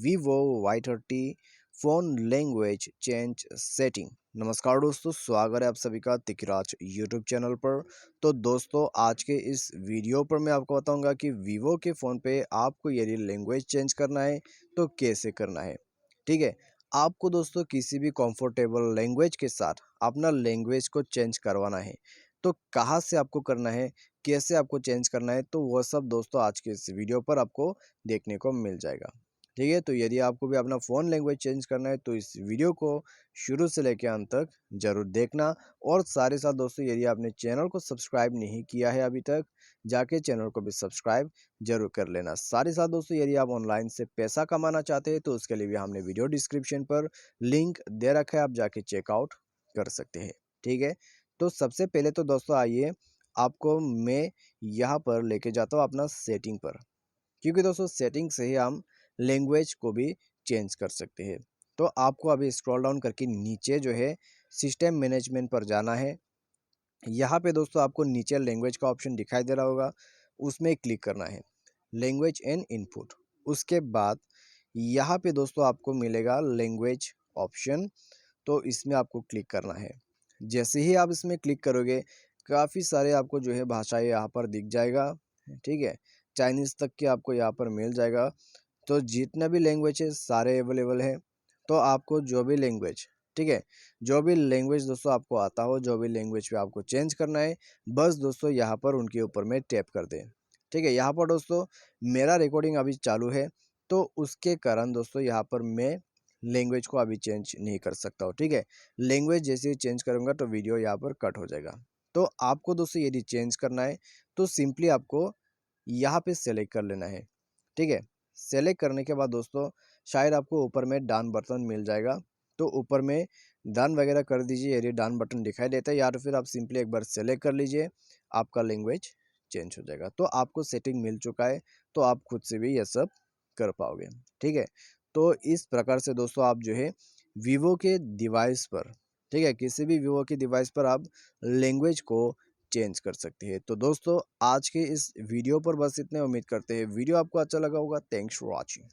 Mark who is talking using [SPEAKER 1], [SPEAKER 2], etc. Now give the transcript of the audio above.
[SPEAKER 1] Vivo Y30 phone language change setting. नमस्कार दोस्तों, स्वागत है आप सभी का तिकराज यूट्यूब चैनल पर। तो दोस्तों, आज के इस वीडियो पर मैं आपको बताऊंगा कि वीवो के फ़ोन पे आपको यदि लैंग्वेज चेंज करना है तो कैसे करना है। ठीक है, आपको दोस्तों किसी भी कंफर्टेबल लैंग्वेज के साथ अपना लैंग्वेज को चेंज करवाना है तो कहाँ से आपको करना है, कैसे आपको चेंज करना है, तो वह सब दोस्तों आज के इस वीडियो पर आपको देखने को मिल जाएगा। ठीक है, तो यदि आपको भी अपना फ़ोन लैंग्वेज चेंज करना है तो इस वीडियो को शुरू से लेकर अंत तक ज़रूर देखना। और साथ ही साथ दोस्तों, यदि आपने चैनल को सब्सक्राइब नहीं किया है अभी तक, जाके चैनल को भी सब्सक्राइब जरूर कर लेना। साथ ही साथ दोस्तों, यदि आप ऑनलाइन से पैसा कमाना चाहते हैं तो उसके लिए भी हमने वीडियो डिस्क्रिप्शन पर लिंक दे रखा है, आप जाके चेकआउट कर सकते हैं। ठीक है, तो सबसे पहले तो दोस्तों आइए आपको मैं यहाँ पर लेके जाता हूँ अपना सेटिंग पर, क्योंकि दोस्तों सेटिंग से ही हम लैंग्वेज को भी चेंज कर सकते हैं। तो आपको अभी स्क्रॉल डाउन करके नीचे जो है सिस्टम मैनेजमेंट पर जाना है। यहाँ पे दोस्तों आपको नीचे लैंग्वेज का ऑप्शन दिखाई दे रहा होगा, उसमें क्लिक करना है, लैंग्वेज एंड इनपुट। उसके बाद यहाँ पे दोस्तों आपको मिलेगा लैंग्वेज ऑप्शन, तो इसमें आपको क्लिक करना है। जैसे ही आप इसमें क्लिक करोगे काफ़ी सारे आपको जो है भाषाएं यहाँ पर दिख जाएगा। ठीक है, चाइनीज़ तक के आपको यहाँ पर मिल जाएगा। तो जितना भी लैंग्वेज है सारे अवेलेबल है। तो आपको जो भी लैंग्वेज, ठीक है, जो भी लैंग्वेज दोस्तों आपको आता हो, जो भी लैंग्वेज पे आपको चेंज करना है, बस दोस्तों यहाँ पर उनके ऊपर में टैप कर दें। ठीक है, यहाँ पर दोस्तों मेरा रिकॉर्डिंग अभी चालू है तो उसके कारण दोस्तों यहाँ पर मैं लैंग्वेज को अभी चेंज नहीं कर सकता हूँ। ठीक है, लैंग्वेज जैसे ही चेंज करूँगा तो वीडियो यहाँ पर कट हो जाएगा। तो आपको दोस्तों यदि चेंज करना है तो सिंपली आपको यहाँ पे सेलेक्ट कर लेना है। ठीक है, सेलेक्ट करने के बाद दोस्तों शायद आपको ऊपर में डन बटन मिल जाएगा, तो ऊपर में डन वगैरह कर दीजिए यदि डन बटन दिखाई देता है, या तो फिर आप सिंपली एक बार सेलेक्ट कर लीजिए, आपका लैंग्वेज चेंज हो जाएगा। तो आपको सेटिंग मिल चुका है, तो आप खुद से भी ये सब कर पाओगे। ठीक है, तो इस प्रकार से दोस्तों आप जो है वीवो के डिवाइस पर, ठीक है, किसी भी वीवो के डिवाइस पर आप लैंग्वेज को चेंज कर सकते हैं। तो दोस्तों आज के इस वीडियो पर बस इतने, उम्मीद करते हैं वीडियो आपको अच्छा लगा होगा। Thanks for watching.